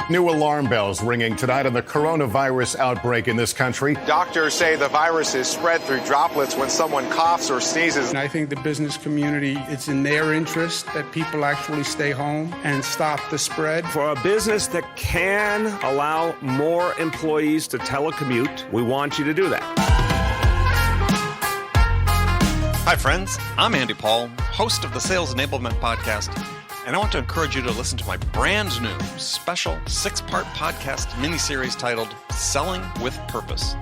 New alarm bells ringing tonight on the coronavirus outbreak in this country. Doctors say the virus is spread through droplets when someone coughs or sneezes. And I think the business community, it's in their interest that people actually stay home and stop the spread. For a business that can allow more employees to telecommute, we want you to do that. Hi, friends. I'm Andy Paul, host of the Sales Enablement Podcast, and I want to encourage you to listen to my brand new special 6-part podcast miniseries titled Selling with Purpose.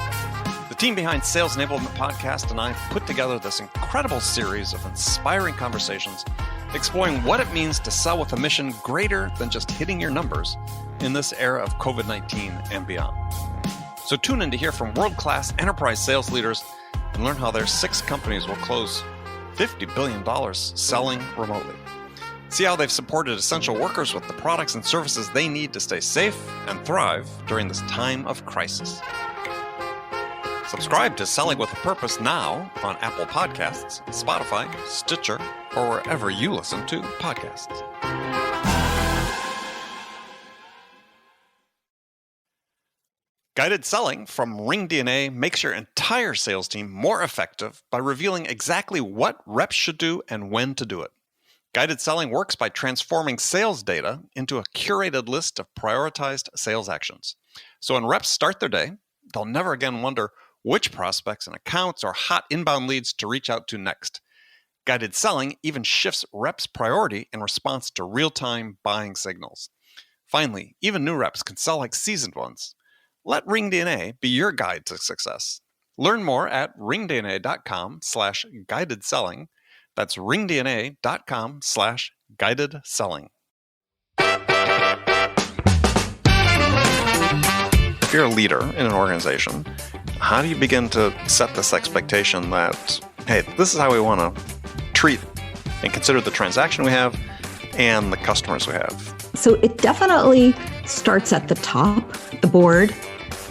The team behind Sales Enablement Podcast and I put together this incredible series of inspiring conversations exploring what it means to sell with a mission greater than just hitting your numbers in this era of COVID-19 and beyond. So tune in to hear from world-class enterprise sales leaders and learn how their 6 companies will close $50 billion selling remotely. See how they've supported essential workers with the products and services they need to stay safe and thrive during this time of crisis. Subscribe to Selling with a Purpose now on Apple Podcasts, Spotify, Stitcher, or wherever you listen to podcasts. Guided selling from RingDNA makes your entire sales team more effective by revealing exactly what reps should do and when to do it. Guided selling works by transforming sales data into a curated list of prioritized sales actions. So when reps start their day, they'll never again wonder which prospects and accounts or hot inbound leads to reach out to next. Guided selling even shifts reps' priority in response to real-time buying signals. Finally, even new reps can sell like seasoned ones. Let RingDNA be your guide to success. Learn more at ringdna.com/guided selling. That's ringdna.com/guided selling. If you're a leader in an organization, how do you begin to set this expectation that, hey, this is how we want to treat and consider the transaction we have and the customers we have? So it definitely starts at the top, the board,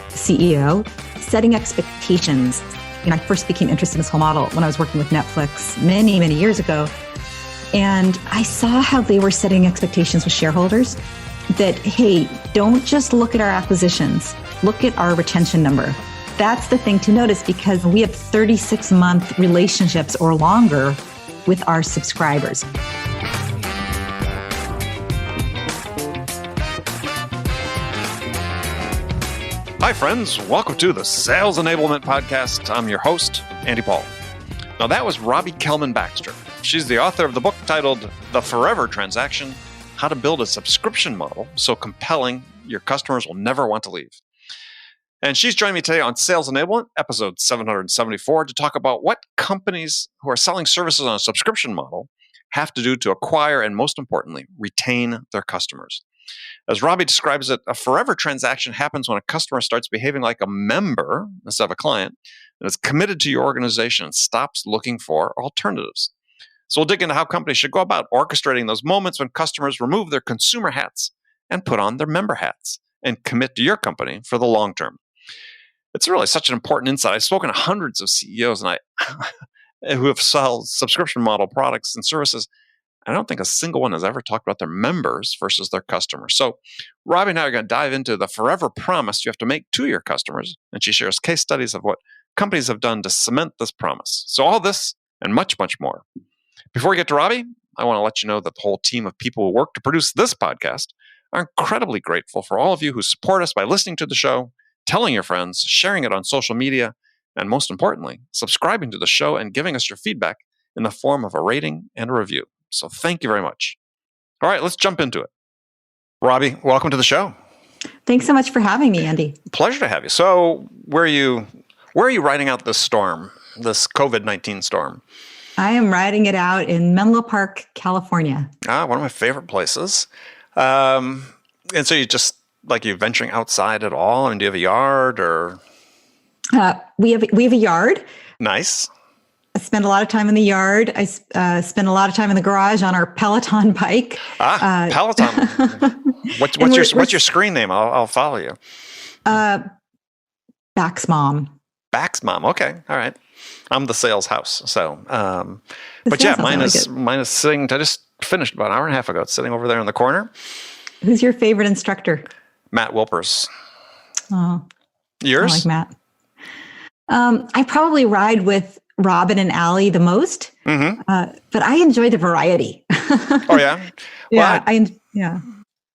CEO, setting expectations. I first became interested in this whole model when I was working with Netflix many, many years ago. And I saw how they were setting expectations with shareholders that, hey, don't just look at our acquisitions, look at our retention number. That's the thing to notice because we have 36-month relationships or longer with our subscribers. Hi, friends. Welcome to the Sales Enablement Podcast. I'm your host, Andy Paul. Now, that was Robbie Kellman Baxter. She's the author of the book titled The Forever Transaction, How to Build a Subscription Model So Compelling Your Customers Will Never Want to Leave. And she's joining me today on Sales Enablement, episode 774, to talk about what companies who are selling services on a subscription model have to do to acquire and, most importantly, retain their customers. As Robbie describes it, a forever transaction happens when a customer starts behaving like a member instead of a client and is committed to your organization and stops looking for alternatives. So we'll dig into how companies should go about orchestrating those moments when customers remove their consumer hats and put on their member hats and commit to your company for the long term. It's really such an important insight. I've spoken to hundreds of CEOs and who have sold subscription model products and services. I don't think a single one has ever talked about their members versus their customers. So Robbie and I are going to dive into the forever promise you have to make to your customers. And she shares case studies of what companies have done to cement this promise. So all this and much, much more. Before we get to Robbie, I want to let you know that the whole team of people who work to produce this podcast are incredibly grateful for all of you who support us by listening to the show, telling your friends, sharing it on social media, and most importantly, subscribing to the show and giving us your feedback in the form of a rating and a review. So thank you very much. All right, let's jump into it. Robbie, welcome to the show. Thanks so much for having me, Andy. Pleasure to have you. So where are you riding out this storm, this COVID-19 storm? I am riding it out in Menlo Park, California. One of my favorite places. And so you venturing outside at all? I mean, do you have a yard or? We have a yard. Nice. I spend a lot of time in the yard. I spend a lot of time in the garage on our Peloton bike. Peloton. What's your screen name? I'll follow you. Bax Mom. Bax Mom. Okay. All right. I'm the sales house. So, but yeah, mine is sitting. I just finished about an hour and a half ago. It's sitting over there in the corner. Who's your favorite instructor? Matt Wilpers. Oh, Yours? I like Matt. I probably ride with Robin and Allie the most, but I enjoy the variety. Oh yeah, Yeah, well,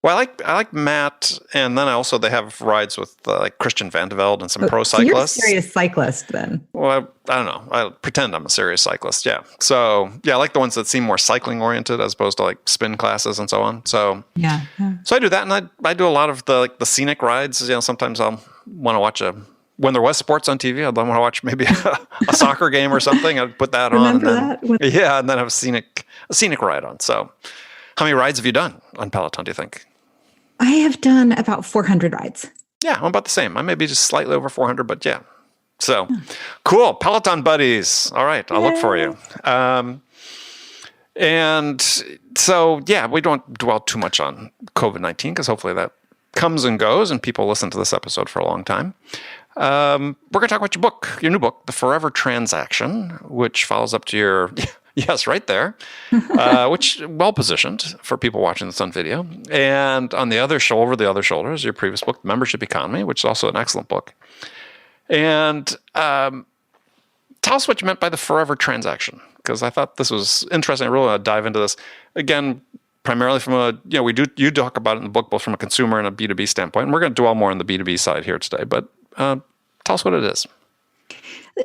Well, I like Matt, and then they have rides with like Christian Vandeveld and some pro So you're a cyclists. serious cyclist then. Well, I don't know. I pretend I'm a serious cyclist. Yeah. So yeah, I like the ones that seem more cycling oriented as opposed to like spin classes and so on. So So I do that, and I do a lot of the scenic rides. Sometimes I'll want to watch when there was sports on TV, I'd want to watch maybe a soccer game or something. I'd put that on. And then have a scenic ride on. So how many rides have you done on Peloton, do you think? I have done about 400 rides. Yeah, I'm about the same. I may be just slightly over 400, but yeah. So cool. Peloton buddies. All right. I'll look for you. And so, yeah, we don't dwell too much on COVID-19 because hopefully that comes and goes and people listen to this episode for a long time. We're going to talk about your new book, The Forever Transaction, which follows up to your, yes, right there, which well-positioned for people watching this on video. And on the other shoulder is your previous book, The Membership Economy, which is also an excellent book. And tell us what you meant by the forever transaction, because I thought this was interesting. I really want to dive into this. Again, primarily from you talk about it in the book, both from a consumer and a B2B standpoint. And we're going to dwell more on the B2B side here today, but tell us what it is.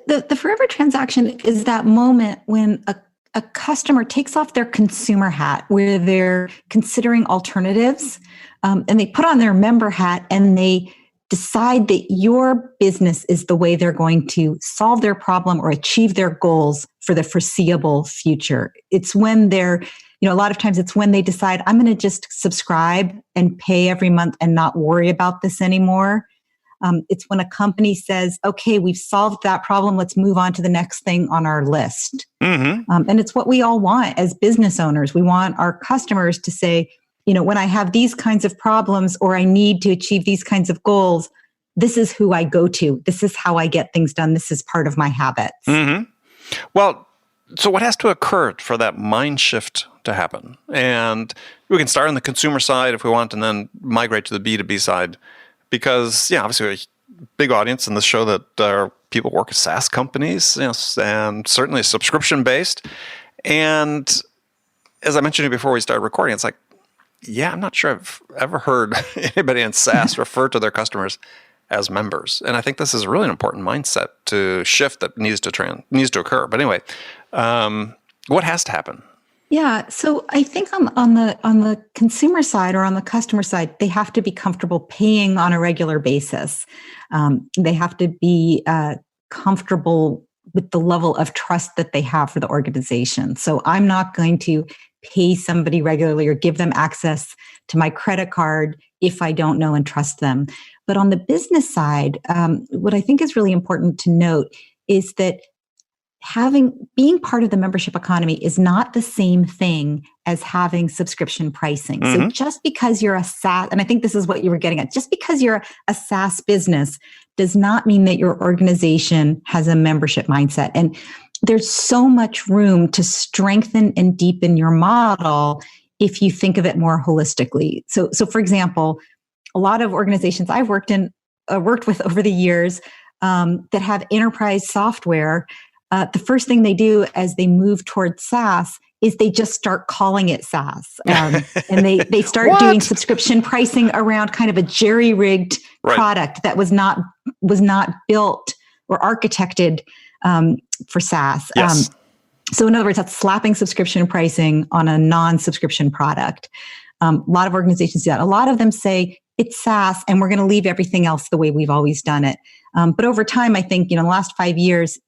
The forever transaction is that moment when a customer takes off their consumer hat, where they're considering alternatives, and they put on their member hat and they decide that your business is the way they're going to solve their problem or achieve their goals for the foreseeable future. It's when they're, a lot of times it's when they decide, I'm going to just subscribe and pay every month and not worry about this anymore. It's when a company says, okay, we've solved that problem. Let's move on to the next thing on our list. And it's what we all want as business owners. We want our customers to say, when I have these kinds of problems or I need to achieve these kinds of goals, this is who I go to. This is how I get things done. This is part of my habits. Well, so what has to occur for that mind shift to happen? And we can start on the consumer side if we want, and then migrate to the B2B side. Because, obviously we have a big audience in this show that people work at SaaS companies, and certainly subscription-based. And as I mentioned before we started recording, it's like, I'm not sure I've ever heard anybody in SaaS refer to their customers as members. And I think this is really an important mindset to shift that needs to occur. But anyway, what has to happen? Yeah. So I think on the consumer side or on the customer side, they have to be comfortable paying on a regular basis. They have to be comfortable with the level of trust that they have for the organization. So I'm not going to pay somebody regularly or give them access to my credit card if I don't know and trust them. But on the business side, what I think is really important to note is that being part of the membership economy is not the same thing as having subscription pricing. So just because you're a SaaS, and I think this is what you were getting at, just because you're a SaaS business does not mean that your organization has a membership mindset. And there's so much room to strengthen and deepen your model if you think of it more holistically. So for example, a lot of organizations I've worked with over the years that have enterprise software, the first thing they do as they move towards SaaS is they just start calling it SaaS. And they start doing subscription pricing around kind of a jerry-rigged product that was not built or architected for SaaS. Yes. So in other words, that's slapping subscription pricing on a non-subscription product. A lot of organizations do that. A lot of them say it's SaaS and we're going to leave everything else the way we've always done it. But over time, I think, in the last 5 years,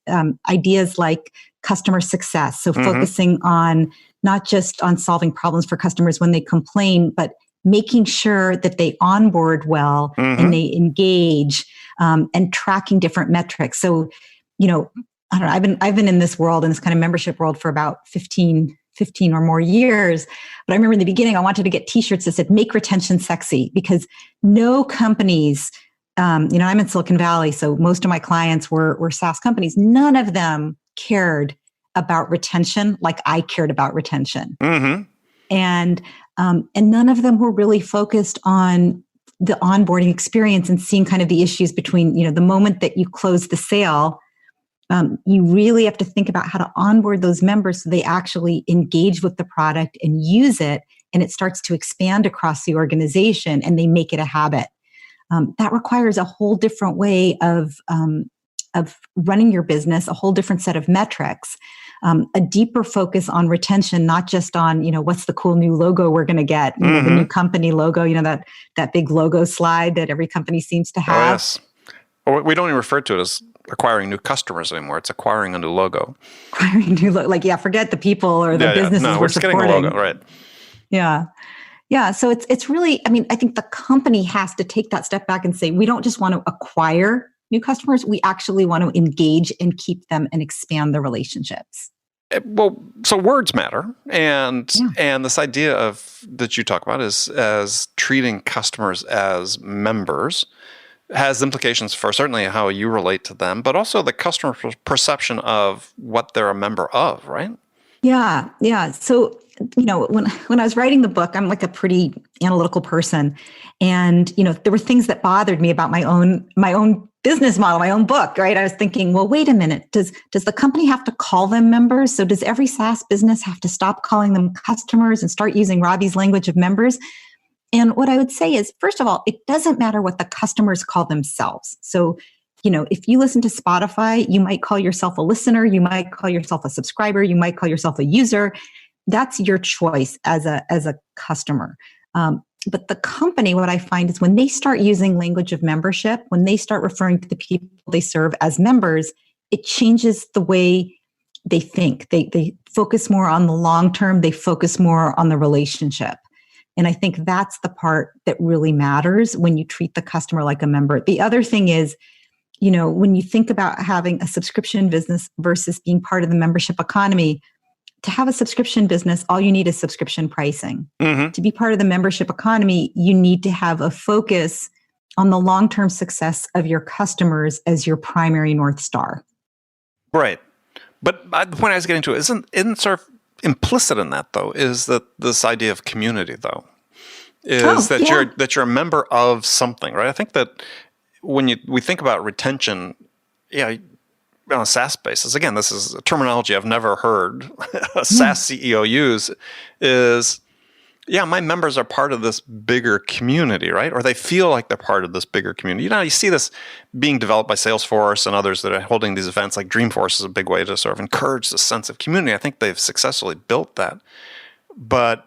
ideas like customer success, so focusing on not just on solving problems for customers when they complain, but making sure that they onboard well and they engage and tracking different metrics. So, I don't know, I've been in this world, in this kind of membership world for about 15 or more years. But I remember in the beginning, I wanted to get t-shirts that said, make retention sexy, because no companies, I'm in Silicon Valley, so most of my clients were SaaS companies. None of them cared about retention like I cared about retention. And none of them were really focused on the onboarding experience and seeing kind of the issues between, the moment that you close the sale, you really have to think about how to onboard those members so they actually engage with the product and use it, and it starts to expand across the organization and they make it a habit. That requires a whole different way of running your business, a whole different set of metrics, a deeper focus on retention, not just on, what's the cool new logo we're going to get, the new company logo, that big logo slide that every company seems to have. Oh, yes. Well, we don't even refer to it as acquiring new customers anymore. It's acquiring a new logo. Acquiring a new logo. Forget the people or the businesses No, we're just supporting. getting a logo, right. Yeah. Yeah. So it's really, I think the company has to take that step back and say, we don't just want to acquire new customers. We actually want to engage and keep them and expand the relationships. Well, so words matter. And this idea of that you talk about is as treating customers as members has implications for certainly how you relate to them, but also the customer perception of what they're a member of, right? Yeah. Yeah. So, when I was writing the book, I'm like a pretty analytical person. And, there were things that bothered me about my own business model, my own book, right? I was thinking, well, wait a minute. Does the company have to call them members? So does every SaaS business have to stop calling them customers and start using Robbie's language of members? And what I would say is, first of all, it doesn't matter what the customers call themselves. So, if you listen to Spotify, you might call yourself a listener, you might call yourself a subscriber, you might call yourself a user. That's your choice as a customer. But the company, what I find is when they start using language of membership, when they start referring to the people they serve as members, it changes the way they think. They focus more on the long term. They focus more on the relationship. And I think that's the part that really matters when you treat the customer like a member. The other thing is, when you think about having a subscription business versus being part of the membership economy, to have a subscription business, all you need is subscription pricing. To be part of the membership economy, you need to have a focus on the long-term success of your customers as your primary North Star. Right. But the point I was getting to isn't sort of implicit in that, though, is that this idea of community, though, is that you're a member of something, right? I think that when we think about retention, on a SaaS basis, again, this is a terminology I've never heard a SaaS CEO use, is, my members are part of this bigger community, right? Or they feel like they're part of this bigger community. You see this being developed by Salesforce and others that are holding these events, like Dreamforce is a big way to sort of encourage this sense of community. I think they've successfully built that. But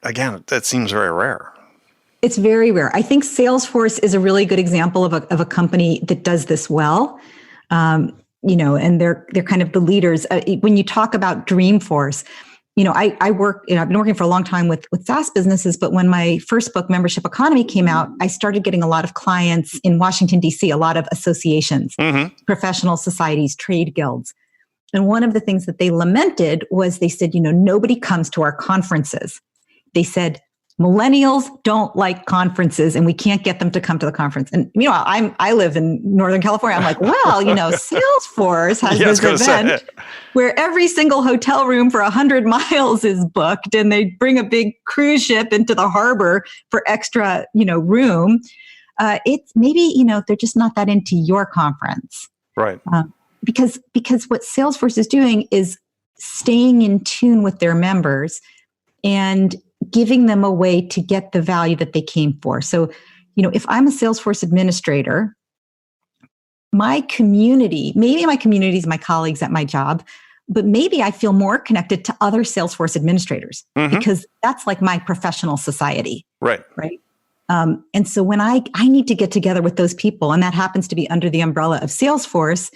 again, that seems very rare. It's very rare. I think Salesforce is a really good example of a company that does this well. And they're kind of the leaders. When you talk about Dreamforce, I work, I've been working for a long time with SaaS businesses, but when my first book, Membership Economy, came out, I started getting a lot of clients in Washington, D.C., a lot of associations, professional societies, trade guilds. And one of the things that they lamented was they said, nobody comes to our conferences. They said, millennials don't like conferences and we can't get them to come to the conference. And I live in Northern California. I'm like, well, Salesforce has this event where every single hotel room for 100 miles is booked and they bring a big cruise ship into the harbor for extra, room. It's maybe, they're just not that into your conference. Right. Because what Salesforce is doing is staying in tune with their members and giving them a way to get the value that they came for. So, if I'm a Salesforce administrator, my community is my colleagues at my job, but maybe I feel more connected to other Salesforce administrators because that's like my professional society. Right. Right. And so when I need to get together with those people, and that happens to be under the umbrella of Salesforce,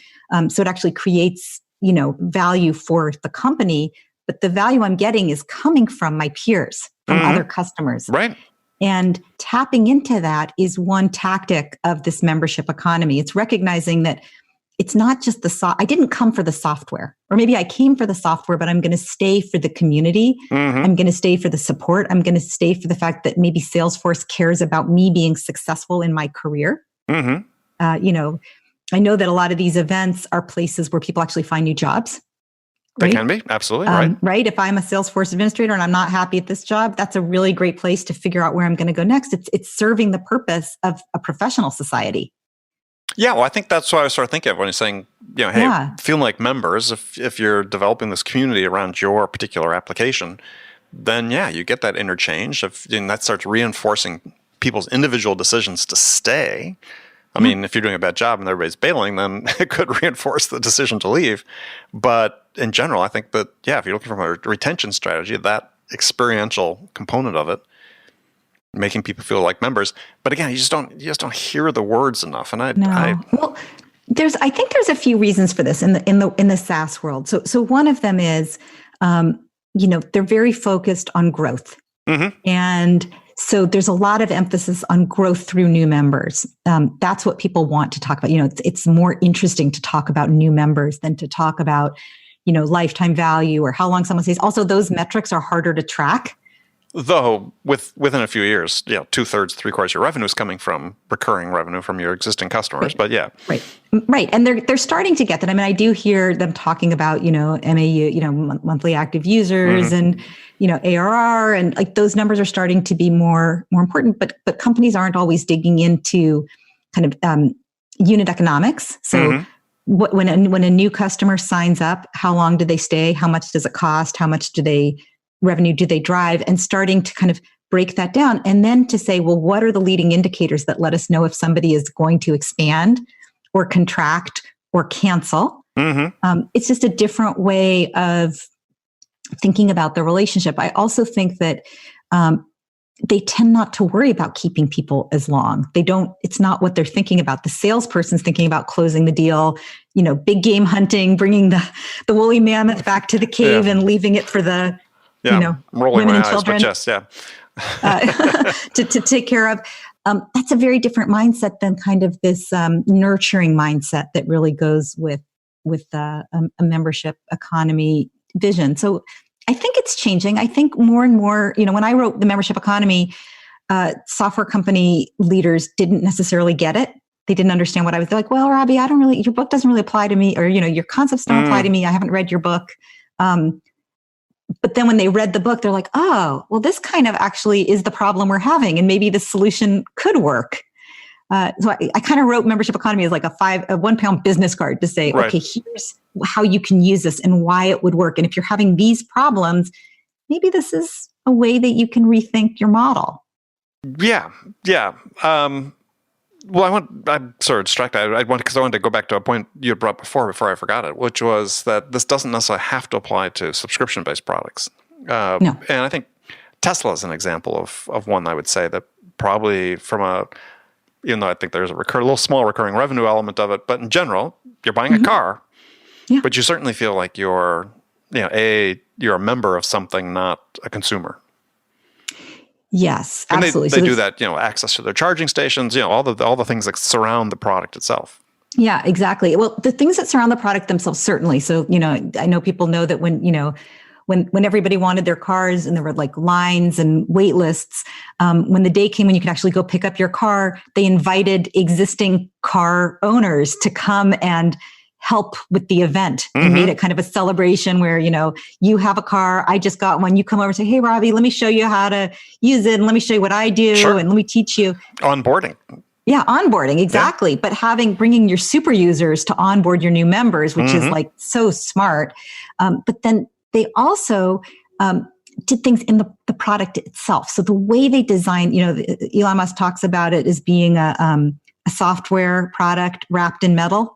so it actually creates, value for the company. But the value I'm getting is coming from my peers, from other customers. Right. And tapping into that is one tactic of this membership economy. It's recognizing that it's not just I didn't come for the software, or maybe I came for the software, but I'm going to stay for the community. I'm going to stay for the support. I'm going to stay for the fact that maybe Salesforce cares about me being successful in my career. I know that a lot of these events are places where people actually find new jobs. They right? can be, absolutely, right. Right. If I'm a Salesforce administrator and I'm not happy at this job, that's a really great place to figure out where I'm going to go next. It's serving the purpose of a professional society. Yeah, well, I think that's what I started thinking of when you're saying, hey, feeling like members, if you're developing this community around your particular application, then you get that interchange, and that starts reinforcing people's individual decisions to stay. I mean, if you're doing a bad job and everybody's bailing, then it could reinforce the decision to leave. But in general, I think that, if you're looking from a retention strategy, that experiential component of it, making people feel like members. But again, you just don't hear the words enough. And well, I think there's a few reasons for this in the SaaS world. So one of them is, they're very focused on growth. Mm-hmm. And so there's a lot of emphasis on growth through new members. That's what people want to talk about. It's more interesting to talk about new members than to talk about, lifetime value or how long someone stays. Also, those metrics are harder to track. Though within a few years, 2/3, 3/4 of your revenue is coming from recurring revenue from your existing customers. Right. But right, and they're starting to get that. I mean, I do hear them talking about MAU, monthly active users, and ARR, and like those numbers are starting to be more important. But companies aren't always digging into kind of unit economics. So when a new customer signs up, how long do they stay? How much does it cost? How much revenue do they drive, and starting to kind of break that down, and then to say, well, what are the leading indicators that let us know if somebody is going to expand or contract or cancel? It's just a different way of thinking about the relationship. I also think that they tend not to worry about keeping people as long. It's not what they're thinking about. The salesperson's thinking about closing the deal, big game hunting, bringing the woolly mammoth back to the cave and leaving it for the rolling women my and eyes, children to take care of. That's a very different mindset than kind of this nurturing mindset that really goes with a membership economy vision. So I think it's changing. I think more and more, when I wrote the membership economy, software company leaders didn't necessarily get it. They didn't understand what I was like. Well, Robbie, your book doesn't really apply to me, or your concepts don't apply to me. I haven't read your book. But then when they read the book, they're like, oh, well, this kind of actually is the problem we're having, and maybe the solution could work. So I kind of wrote membership economy as like a 1 pound business card to say, okay, here's how you can use this and why it would work. And if you're having these problems, maybe this is a way that you can rethink your model. Yeah. Well, I'm sort of distracted. Because I wanted to go back to a point you had brought before I forgot it, which was that this doesn't necessarily have to apply to subscription-based products. No. And I think Tesla is an example of one I would say that probably even though I think there's a little small recurring revenue element of it, but in general, you're buying a car, but you certainly feel like you're a member of something, not a consumer. Yes, and absolutely. They do that, access to their charging stations, all the things that surround the product itself. Yeah, exactly. Well, the things that surround the product themselves, certainly. So, I know people know that when everybody wanted their cars and there were like lines and wait lists, when the day came when you could actually go pick up your car, they invited existing car owners to come and help with the event and made it kind of a celebration where, you have a car, I just got one, you come over and say, hey, Robbie, let me show you how to use it. And let me show you what I do. And let me teach you. Onboarding. Yeah, onboarding. Exactly. Yeah. But bringing your super users to onboard your new members, which is like so smart. But then they also did things in the product itself. So the way they design, Elon Musk talks about it as being a software product wrapped in metal.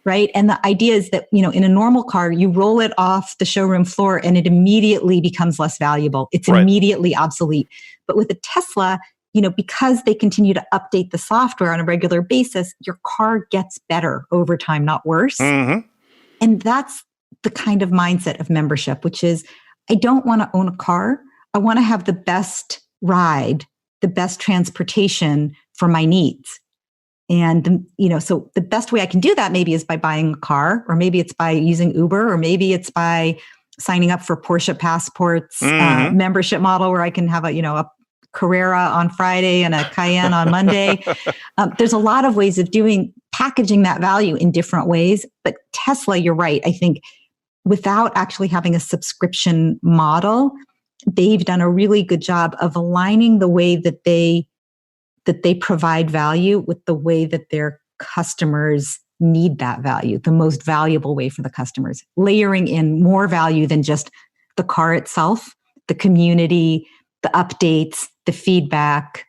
Right. And the idea is that, in a normal car, you roll it off the showroom floor and it immediately becomes less valuable. It's immediately obsolete. But with a Tesla, because they continue to update the software on a regular basis, your car gets better over time, not worse. And that's the kind of mindset of membership, which is, I don't want to own a car. I want to have the best ride, the best transportation for my needs. And, so the best way I can do that maybe is by buying a car, or maybe it's by using Uber, or maybe it's by signing up for Porsche Passport's membership model where I can have a Carrera on Friday and a Cayenne on Monday. There's a lot of ways of packaging that value in different ways. But Tesla, you're right. I think without actually having a subscription model, they've done a really good job of aligning the way that they provide value with the way that their customers need that value, the most valuable way for the customers, layering in more value than just the car itself, the community, the updates, the feedback,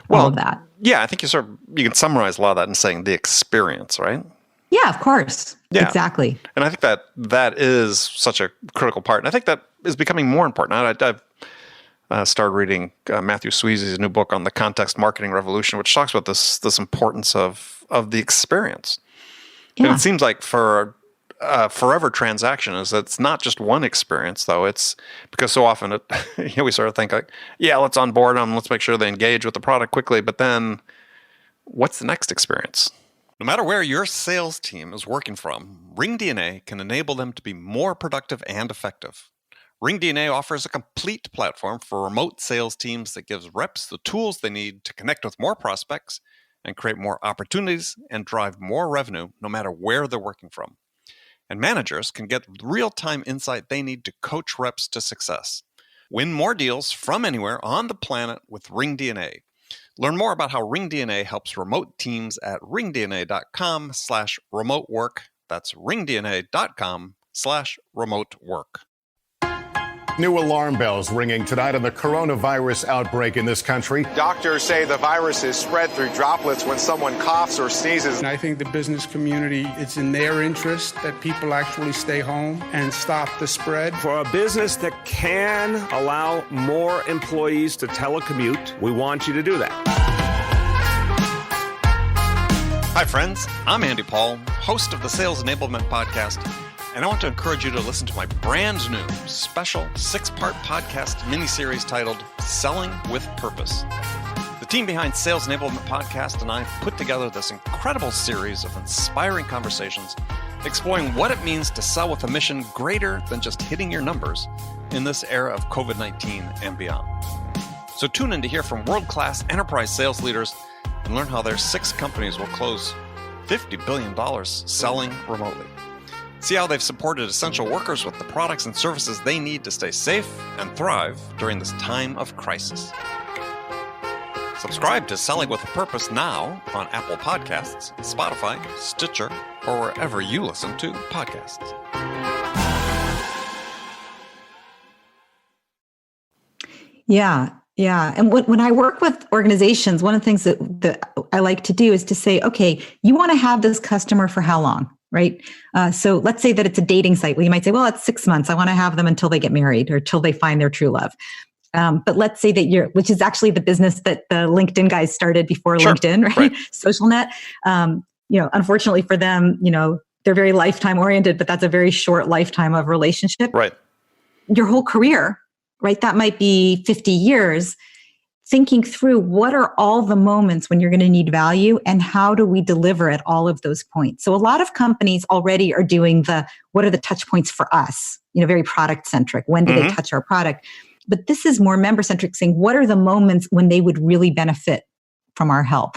all of that. Yeah, I think you can summarize a lot of that in saying the experience, right? Yeah, of course. Yeah. Exactly. And I think that is such a critical part. And I think that is becoming more important. I've started reading Matthew Sweezy's new book on the context marketing revolution, which talks about this importance of the experience. Yeah. And it seems like for a forever transaction is that it's not just one experience, though. It's because so often we sort of think like, yeah, let's onboard them, let's make sure they engage with the product quickly. But then what's the next experience? No matter where your sales team is working from, RingDNA can enable them to be more productive and effective. RingDNA offers a complete platform for remote sales teams that gives reps the tools they need to connect with more prospects and create more opportunities and drive more revenue no matter where they're working from. And managers can get real-time insight they need to coach reps to success. Win more deals from anywhere on the planet with RingDNA. Learn more about how RingDNA helps remote teams at ringdna.com/remote work. That's ringdna.com/remote work. New alarm bells ringing tonight on the coronavirus outbreak in this country. Doctors say the virus is spread through droplets when someone coughs or sneezes. And I think the business community, it's in their interest that people actually stay home and stop the spread. For a business that can allow more employees to telecommute, we want you to do that. Hi, friends. I'm Andy Paul, host of the Sales Enablement Podcast. And I want to encourage you to listen to my brand new special 6-part podcast miniseries titled Selling with Purpose. The team behind Sales Enablement Podcast and I put together this incredible series of inspiring conversations exploring what it means to sell with a mission greater than just hitting your numbers in this era of COVID-19 and beyond. So tune in to hear from world-class enterprise sales leaders and learn how their 6 companies will close $50 billion selling remotely. See how they've supported essential workers with the products and services they need to stay safe and thrive during this time of crisis. Subscribe to Selling with a Purpose now on Apple Podcasts, Spotify, Stitcher, or wherever you listen to podcasts. Yeah. And when I work with organizations, one of the things that I like to do is to say, okay, you want to have this customer for how long? Right. So let's say that it's a dating site. Well, you might say, well, it's 6 months. I want to have them until they get married or till they find their true love. But let's say that which is actually the business that the LinkedIn guys started before LinkedIn, right? SocialNet. Unfortunately for them, they're very lifetime oriented, but that's a very short lifetime of relationship. Right. Your whole career, right? That might be 50 years. Thinking through what are all the moments when you're going to need value and how do we deliver at all of those points. So a lot of companies already are doing what are the touch points for us, very product centric. When do they touch our product? But this is more member centric, saying what are the moments when they would really benefit from our help?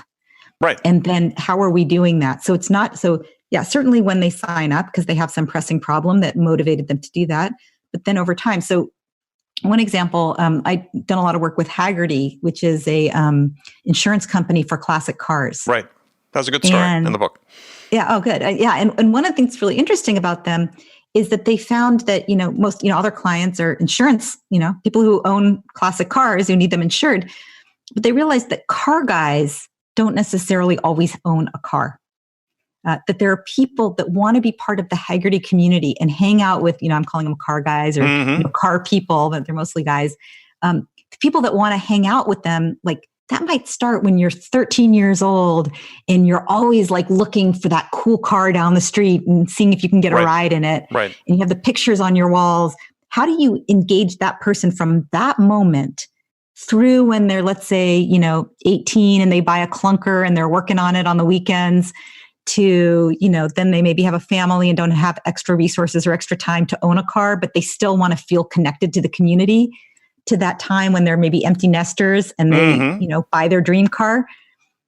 Right. And then how are we doing that? So it's not, certainly when they sign up because they have some pressing problem that motivated them to do that. But then over time, so one example, I've done a lot of work with Hagerty, which is a insurance company for classic cars. Right. That's a good story in the book. Yeah. Oh, good. And one of the things that's really interesting about them is that they found that, most, all their clients are insurance, people who own classic cars who need them insured. But they realized that car guys don't necessarily always own a car. That there are people that want to be part of the Hagerty community and hang out with, I'm calling them car guys or car people, but they're mostly guys. People that want to hang out with them, like that might start when you're 13 years old and you're always like looking for that cool car down the street and seeing if you can get a ride in it. Right. And you have the pictures on your walls. How do you engage that person from that moment through when they're, let's say, 18 and they buy a clunker and they're working on it on the weekends to, then they maybe have a family and don't have extra resources or extra time to own a car, but they still want to feel connected to the community to that time when they're maybe empty nesters and they, buy their dream car.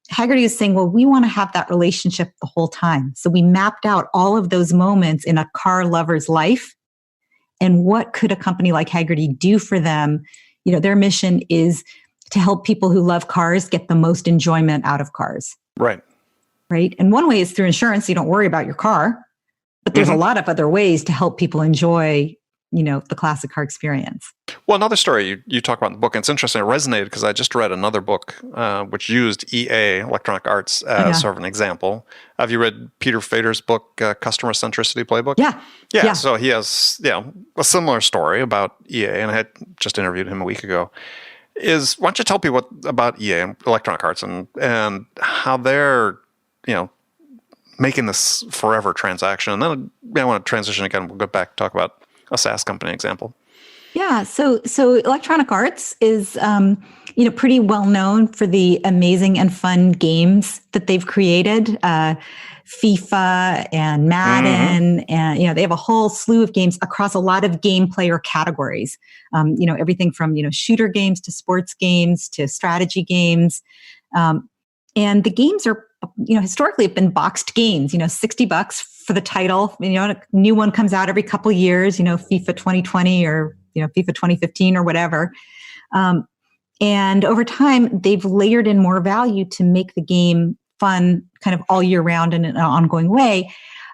Haggerty is saying, well, we want to have that relationship the whole time. So we mapped out all of those moments in a car lover's life. And what could a company like Haggerty do for them? Their mission is to help people who love cars get the most enjoyment out of cars. Right. Right. And one way is through insurance. So you don't worry about your car, but there's a lot of other ways to help people enjoy, the classic car experience. Well, another story you talk about in the book, and it's interesting, it resonated because I just read another book which used EA, Electronic Arts, as sort of an example. Have you read Peter Fader's book, Customer Centricity Playbook? Yeah. So he has, a similar story about EA, and I had just interviewed him a week ago. Why don't you tell people about EA and Electronic Arts and how they're, making this forever transaction. And then I want to transition again. We'll go back and talk about a SaaS company example. Yeah. So Electronic Arts is, pretty well known for the amazing and fun games that they've created. FIFA and Madden, and they have a whole slew of games across a lot of game player categories. Everything from shooter games to sports games to strategy games, and the games are historically have been boxed games. $60 for the title. A new one comes out every couple of years. FIFA 2020 or FIFA 2015 or whatever. And over time, they've layered in more value to make the game fun kind of all year round in an ongoing way.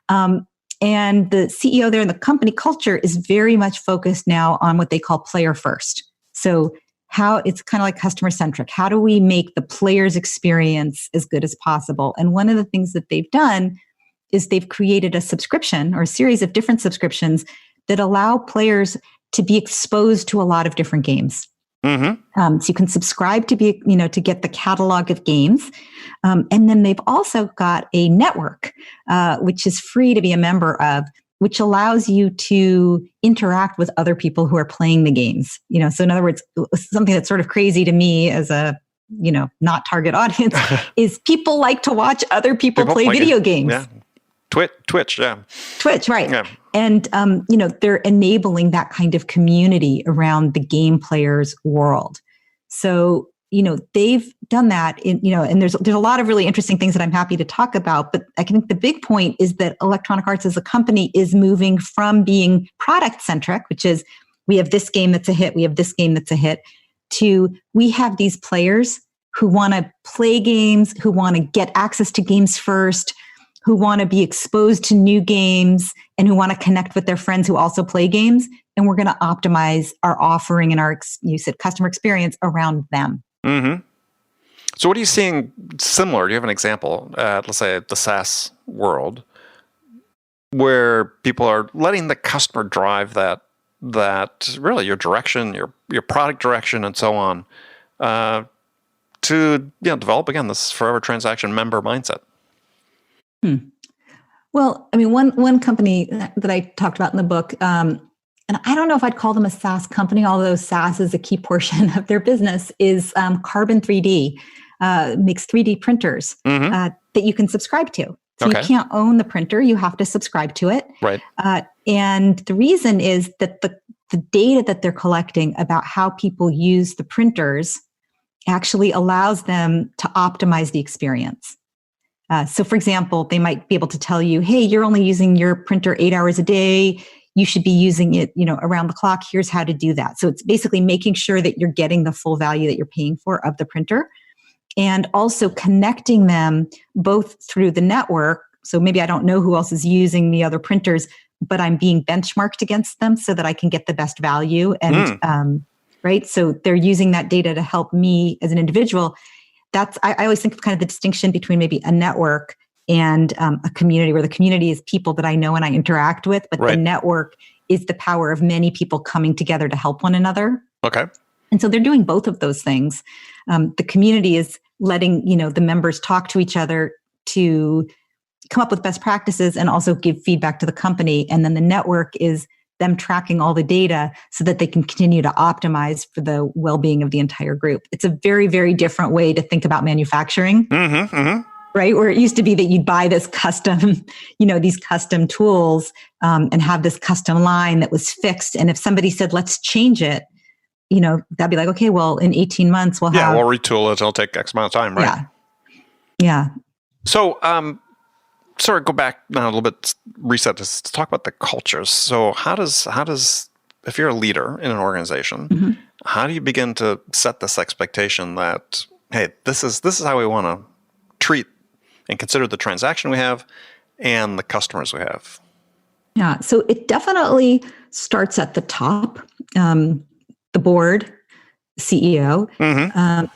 And the CEO there and the company culture is very much focused now on what they call player first. So how it's kind of like customer centric. How do we make the player's experience as good as possible? And one of the things that they've done is they've created a subscription or a series of different subscriptions that allow players to be exposed to a lot of different games. So you can subscribe to to get the catalog of games. And then they've also got a network, which is free to be a member of, which allows you to interact with other people who are playing the games. So in other words, something that's sort of crazy to me as a, not target audience is people like to watch other people play video games. Yeah. Twitch, yeah. Twitch, right. Yeah. And, they're enabling that kind of community around the game player's world. So, they've done that and there's a lot of really interesting things that I'm happy to talk about. But I think the big point is that Electronic Arts as a company is moving from being product centric, which is we have this game that's a hit, we have this game that's a hit, to we have these players who want to play games, who want to get access to games first, who want to be exposed to new games, and who want to connect with their friends who also play games. And we're going to optimize our offering and our, customer experience around them. So what are you seeing similar? Do you have an example, let's say the SaaS world, where people are letting the customer drive that really your direction, your product direction, and so on, to develop again this forever transaction member mindset? Well, I mean, one company that I talked about in the book, and I don't know if I'd call them a SaaS company, although SaaS is a key portion of their business, is Carbon 3D. Makes 3D printers that you can subscribe to. So you can't own the printer, you have to subscribe to it. Right. And the reason is that the data that they're collecting about how people use the printers actually allows them to optimize the experience. So for example, they might be able to tell you, hey, you're only using your printer 8 hours a day. You should be using it, around the clock. Here's how to do that. So it's basically making sure that you're getting the full value that you're paying for of the printer, and also connecting them both through the network. So maybe I don't know who else is using the other printers, but I'm being benchmarked against them so that I can get the best value. And right. So they're using that data to help me as an individual. I always think of kind of the distinction between maybe a network and a community, where the community is people that I know and I interact with, but the network is the power of many people coming together to help one another. Okay. And so they're doing both of those things. The community is letting, the members talk to each other to come up with best practices and also give feedback to the company. And then the network is them tracking all the data so that they can continue to optimize for the well-being of the entire group. It's a very, very different way to think about manufacturing, right? Where it used to be that you'd buy this custom, these custom tools and have this custom line that was fixed. And if somebody said, let's change it, that'd be like, okay, well, in 18 months, we'll have... we'll retool it. It'll take X amount of time, right? Yeah. Yeah. So, sorry, go back now a little bit, reset this. Let's talk about the cultures. So how does if you're a leader in an organization, how do you begin to set this expectation that, hey, this is how we want to treat and consider the transaction we have and the customers we have? Yeah. So it definitely starts at the top, the board, CEO,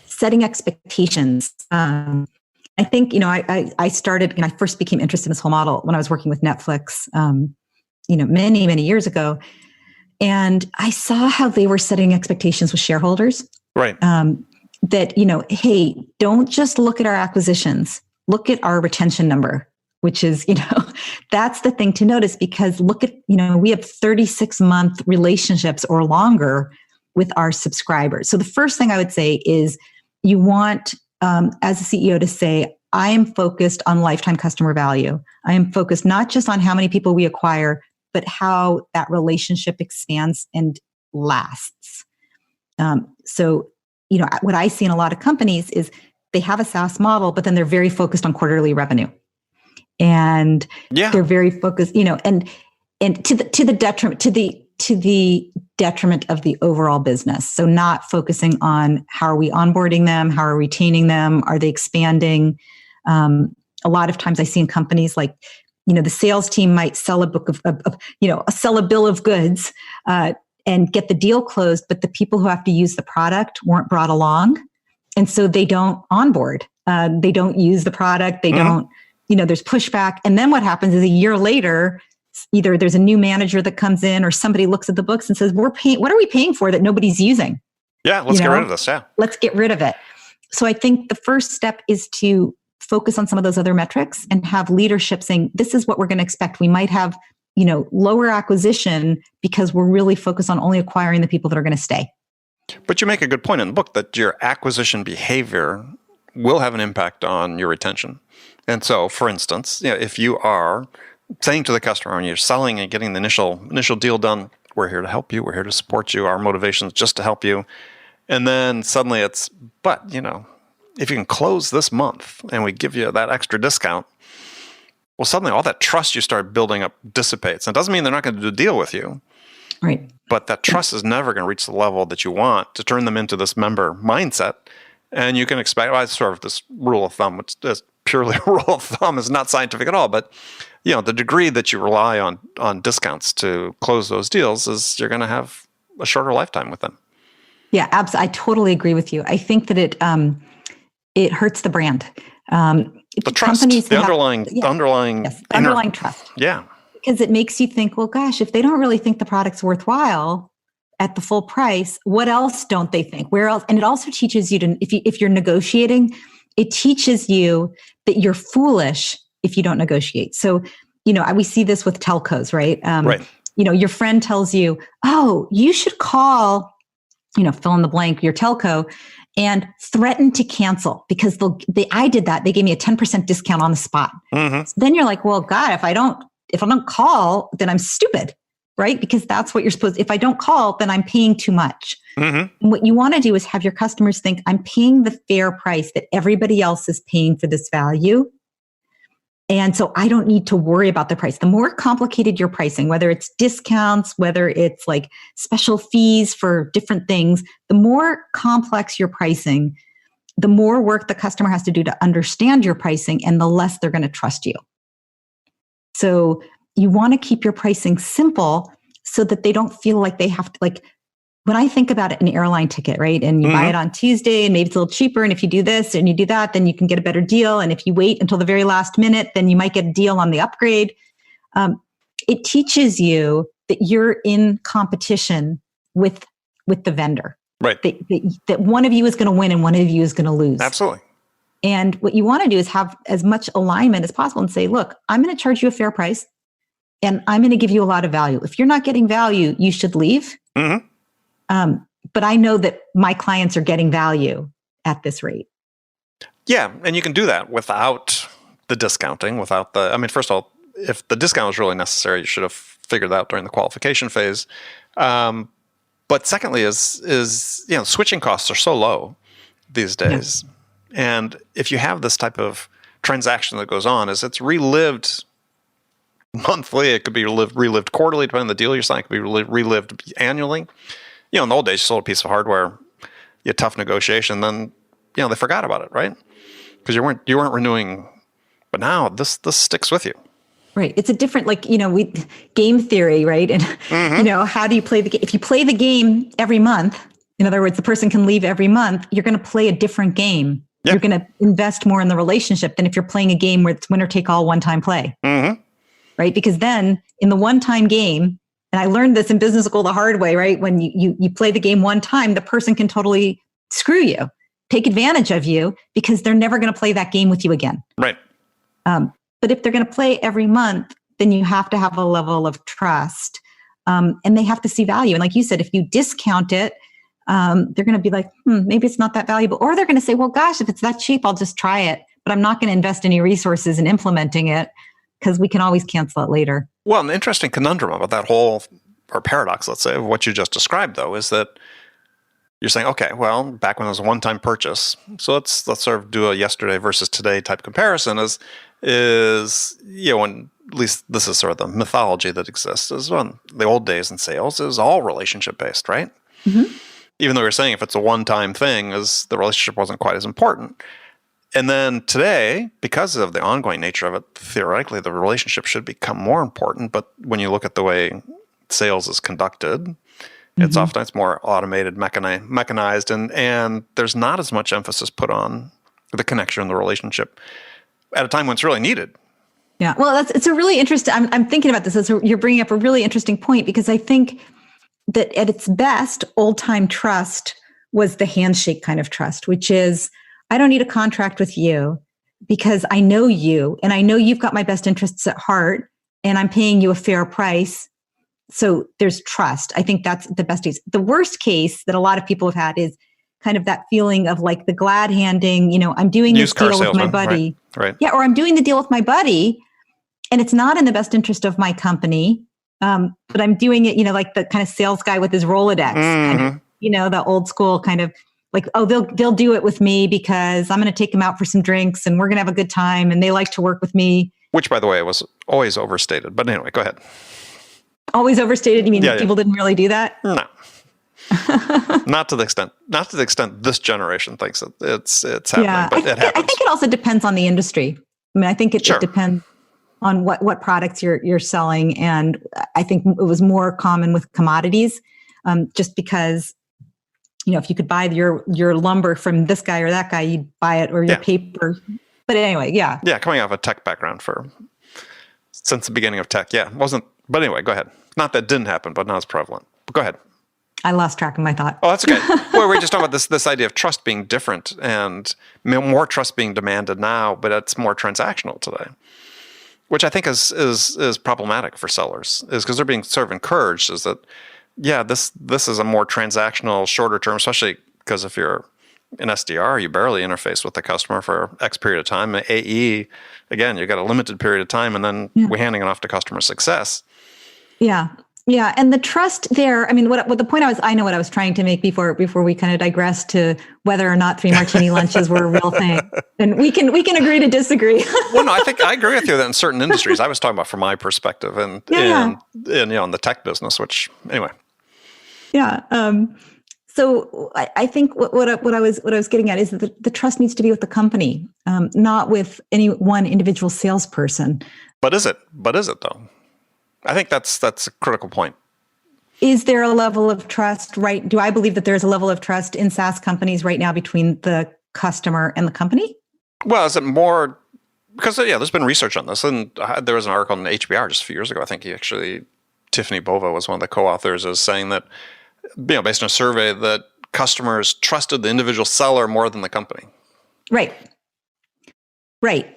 setting expectations. I think, I started, I first became interested in this whole model when I was working with Netflix, many, many years ago. And I saw how they were setting expectations with shareholders. Right. That, hey, don't just look at our acquisitions, look at our retention number, which is, that's the thing to notice, because look at, we have 36-month relationships or longer with our subscribers. So the first thing I would say is you want, as a CEO, to say, I am focused on lifetime customer value. I am focused not just on how many people we acquire, but how that relationship expands and lasts. So, what I see in a lot of companies is they have a SaaS model, but then they're very focused on quarterly revenue. And they're very focused, and to the detriment of the overall business. So not focusing on how are we onboarding them, how are we retaining them, are they expanding? A lot of times I see in companies like, the sales team might sell a book sell a bill of goods and get the deal closed, but the people who have to use the product weren't brought along. And so they don't onboard. They don't use the product. They don't, there's pushback. And then what happens is a year later, either there's a new manager that comes in or somebody looks at the books and says, what are we paying for that nobody's using? Yeah, let's get rid of this. Yeah. Let's get rid of it. So I think the first step is to focus on some of those other metrics and have leadership saying, this is what we're going to expect. We might have, lower acquisition because we're really focused on only acquiring the people that are going to stay. But you make a good point in the book that your acquisition behavior will have an impact on your retention. And so, for instance, if you are saying to the customer and you're selling and getting the initial deal done, we're here to help you, we're here to support you, our motivation is just to help you. And then suddenly it's, but, if you can close this month and we give you that extra discount, well, suddenly all that trust you start building up dissipates. And it doesn't mean they're not going to do a deal with you. Right. But that trust is never going to reach the level that you want to turn them into this member mindset. And you can expect, it's sort of this rule of thumb, which is purely a rule of thumb, is not scientific at all. But, the degree that you rely on discounts to close those deals is you're going to have a shorter lifetime with them. Yeah, absolutely. I totally agree with you. I think that it hurts the brand. The trust, the underlying trust. Yeah. Because it makes you think, well, gosh, if they don't really think the product's worthwhile at the full price, what else don't they think? Where else? And it also teaches you to, if you're negotiating, it teaches you that you're foolish if you don't negotiate. So, we see this with telcos, right? Right. Your friend tells you, oh, you should call, fill in the blank, your telco, and threaten to cancel because I did that. They gave me a 10% discount on the spot. So then you're like, well, God, if I don't call, then I'm stupid, right? Because that's what you're supposed to. If I don't call, then I'm paying too much. And what you want to do is have your customers think, I'm paying the fair price that everybody else is paying for this value. And so I don't need to worry about the price. The more complicated your pricing, whether it's discounts, whether it's like special fees for different things, the more complex your pricing, the more work the customer has to do to understand your pricing and the less they're going to trust you. So you want to keep your pricing simple so that they don't feel like they have to, like, when I think about it, an airline ticket, right? And you buy it on Tuesday and maybe it's a little cheaper. And if you do this and you do that, then you can get a better deal. And if you wait until the very last minute, then you might get a deal on the upgrade. It teaches you that you're in competition with the vendor. Right. That one of you is going to win and one of you is going to lose. Absolutely. And what you want to do is have as much alignment as possible and say, look, I'm going to charge you a fair price and I'm going to give you a lot of value. If you're not getting value, you should leave. But I know that my clients are getting value at this rate. Yeah, and you can do that without the discounting, first of all, if the discount was really necessary, you should have figured that out during the qualification phase. But secondly is switching costs are so low these days. Yeah. And if you have this type of transaction that goes on is it's relived monthly. It could be relived quarterly, depending on the deal you're signing. It could be relived annually. In the old days, you sold a piece of hardware, you had tough negotiation, then they forgot about it, right? Because you weren't renewing. But now this sticks with you. Right. It's a different, game theory, right? And, how do you play the game? If you play the game every month, in other words, the person can leave every month, you're going to play a different game. Yep. You're going to invest more in the relationship than if you're playing a game where it's winner take all, one-time play. Mm-hmm. Right? Because then in the one-time game, and I learned this in business school the hard way, right? When you play the game one time, the person can totally screw you, take advantage of you, because they're never going to play that game with you again. Right. But if they're going to play every month, then you have to have a level of trust, and they have to see value. And like you said, if you discount it, they're going to be like, maybe it's not that valuable. Or they're going to say, well, gosh, if it's that cheap, I'll just try it. But I'm not going to invest any resources in implementing it because we can always cancel it later. Well, an interesting conundrum about that whole, or paradox, let's say, of what you just described, though, is that you're saying, okay, well, back when it was a one-time purchase, so let's sort of do a yesterday versus today type comparison. And at least this is sort of the mythology that exists, is when the old days in sales is all relationship based, right? Mm-hmm. Even though you're saying if it's a one-time thing, is the relationship wasn't quite as important. And then today, because of the ongoing nature of it, theoretically the relationship should become more important. But when you look at the way sales is conducted, it's often more automated, mechanized, and there's not as much emphasis put on the connection and the relationship at a time when it's really needed. Yeah, well, it's a really interesting. I'm thinking about this. You're bringing up a really interesting point, because I think that at its best, old time trust was the handshake kind of trust, which is, I don't need a contract with you because I know you and I know you've got my best interests at heart and I'm paying you a fair price. So there's trust. I think that's the best case. The worst case that a lot of people have had is kind of that feeling of like the glad handing, I'm doing this deal with my buddy. Right. Yeah. Or I'm doing the deal with my buddy and it's not in the best interest of my company. But I'm doing it, like the kind of sales guy with his Rolodex, kind of, the old school kind of like, oh, they'll do it with me because I'm going to take them out for some drinks and we're going to have a good time and they like to work with me. Which, by the way, was always overstated. But anyway, go ahead. Always overstated? You mean people didn't really do that? No. Not to the extent this generation thinks it's happening, but it happens. I think it also depends on the industry. I mean, I think it depends on what products you're selling. And I think it was more common with commodities, just because, if you could buy your lumber from this guy or that guy, you'd buy it, or your paper. But anyway, yeah. Yeah, coming out of a tech background since the beginning of tech, wasn't. But anyway, go ahead. Not that it didn't happen, but not as prevalent. But go ahead. I lost track of my thought. Oh, that's okay. Well, we're just talking about this idea of trust being different and more trust being demanded now, but it's more transactional today, which I think is problematic for sellers, is because they're being sort of encouraged is that, this is a more transactional, shorter term, especially because if you're an SDR, you barely interface with the customer for X period of time. AE, again, you got a limited period of time, and then we're handing it off to customer success. Yeah. Yeah. And the trust there, I mean, what the point I know what I was trying to make before we kind of digressed to whether or not 3 martini lunches were a real thing. And we can agree to disagree. Well, no, I think I agree with you that in certain industries, I was talking about from my perspective and in the tech business, which anyway. Yeah. So I think what I was getting at is that the trust needs to be with the company, not with any one individual salesperson. But is it though? I think that's a critical point. Is there a level of trust, right? Do I believe that there's a level of trust in SaaS companies right now between the customer and the company? Well, is it more, because there's been research on this, and there was an article in HBR just a few years ago. I think Tiffany Bova was one of the co-authors, is saying that, based on a survey, that customers trusted the individual seller more than the company. Right.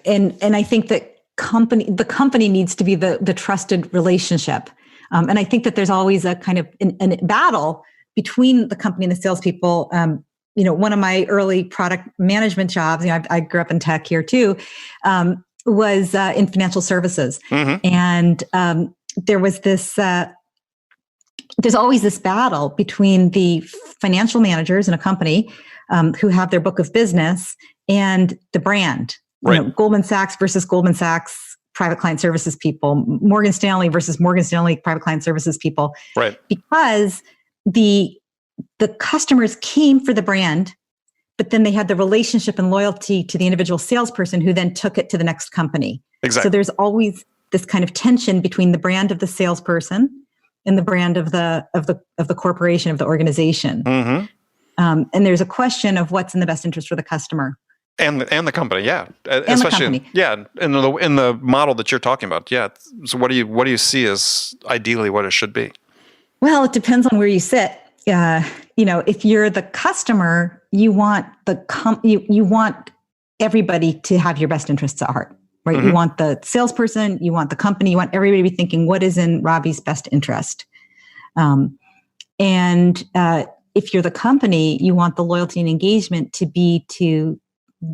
And I think that the company needs to be the trusted relationship. And I think that there's always a kind of a battle between the company and the salespeople. One of my early product management jobs, I grew up in tech here too, was in financial services. Mm-hmm. And there was this, there's always this battle between the financial managers in a company who have their book of business and the brand. Right. Goldman Sachs versus Goldman Sachs private client services people, Morgan Stanley versus Morgan Stanley private client services people. Right. Because the customers came for the brand, but then they had the relationship and loyalty to the individual salesperson who then took it to the next company. Exactly. So there's always this kind of tension between the brand of the salesperson and the brand of the corporation, of the organization. Mm-hmm. And there's a question of what's in the best interest for the customer. And the company, yeah, and especially the company. in the model that you're talking about, yeah. So what do you see as ideally what it should be? Well, it depends on where you sit. If you're the customer, you want you want everybody to have your best interests at heart, right? Mm-hmm. You want the salesperson, you want the company, you want everybody to be thinking what is in Robbie's best interest. If you're the company, you want the loyalty and engagement to be to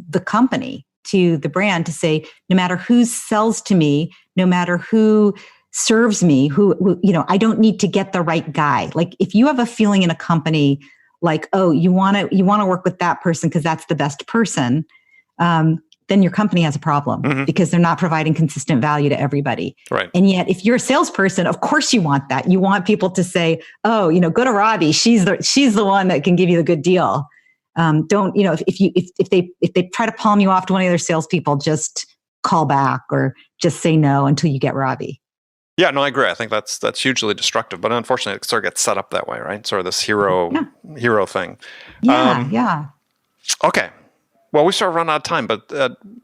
the company, to the brand, to say, no matter who sells to me, no matter who serves me, who I don't need to get the right guy. Like if you have a feeling in a company, like, oh, you want to work with that person because that's the best person, then your company has a problem because they're not providing consistent value to everybody. Right. And yet, if you're a salesperson, of course you want that. You want people to say, oh, go to Robbie. She's the one that can give you the good deal. If they try to palm you off to one of the other salespeople, just call back or just say no until you get Robbie. Yeah, no, I agree. I think that's hugely destructive, but unfortunately, it sort of gets set up that way, right? Sort of this hero thing. Yeah. Okay. Well, we sort of run out of time, but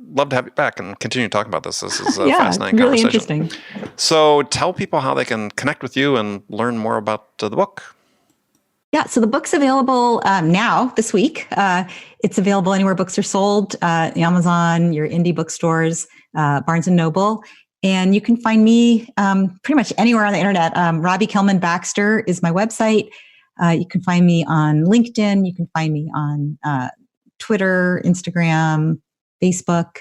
love to have you back and continue talking about this. This is a fascinating really conversation. Interesting. So tell people how they can connect with you and learn more about the book. Yeah, so the book's available now, this week. It's available anywhere books are sold, Amazon, your indie bookstores, Barnes & Noble. And you can find me pretty much anywhere on the internet. Robbie Kellman Baxter is my website. You can find me on LinkedIn. You can find me on Twitter, Instagram, Facebook.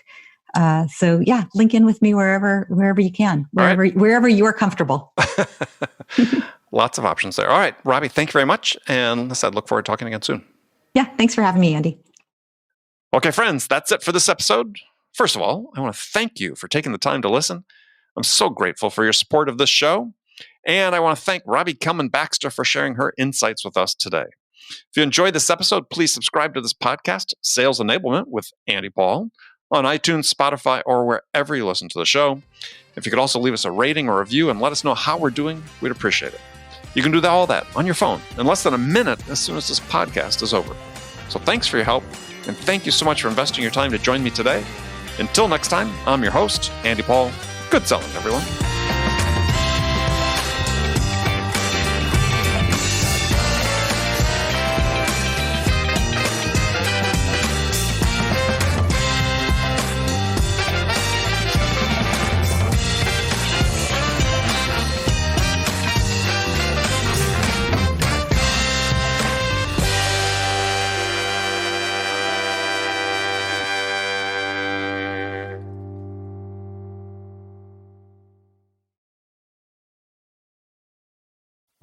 So yeah, link in with me wherever you can, wherever you are comfortable. Lots of options there. All right, Robbie, thank you very much. And as I said, look forward to talking again soon. Yeah, thanks for having me, Andy. Okay, friends, that's it for this episode. First of all, I want to thank you for taking the time to listen. I'm so grateful for your support of this show. And I want to thank Robbie Kellman Baxter for sharing her insights with us today. If you enjoyed this episode, please subscribe to this podcast, Sales Enablement with Andy Paul, on iTunes, Spotify, or wherever you listen to the show. If you could also leave us a rating or review and let us know how we're doing, we'd appreciate it. You can do all that on your phone in less than a minute as soon as this podcast is over. So thanks for your help, and thank you so much for investing your time to join me today. Until next time, I'm your host, Andy Paul. Good selling, everyone.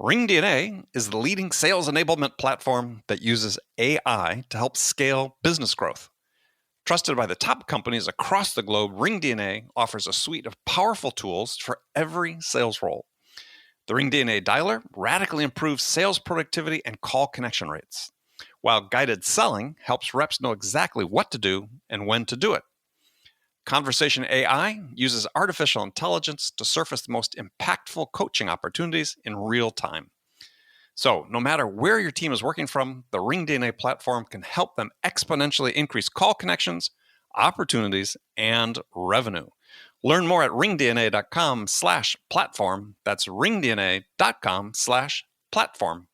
RingDNA is the leading sales enablement platform that uses AI to help scale business growth. Trusted by the top companies across the globe, RingDNA offers a suite of powerful tools for every sales role. The RingDNA Dialer radically improves sales productivity and call connection rates, while guided selling helps reps know exactly what to do and when to do it. Conversation AI uses artificial intelligence to surface the most impactful coaching opportunities in real time. So, no matter where your team is working from, the RingDNA platform can help them exponentially increase call connections, opportunities, and revenue. Learn more at ringdna.com/platform. That's ringdna.com/platform.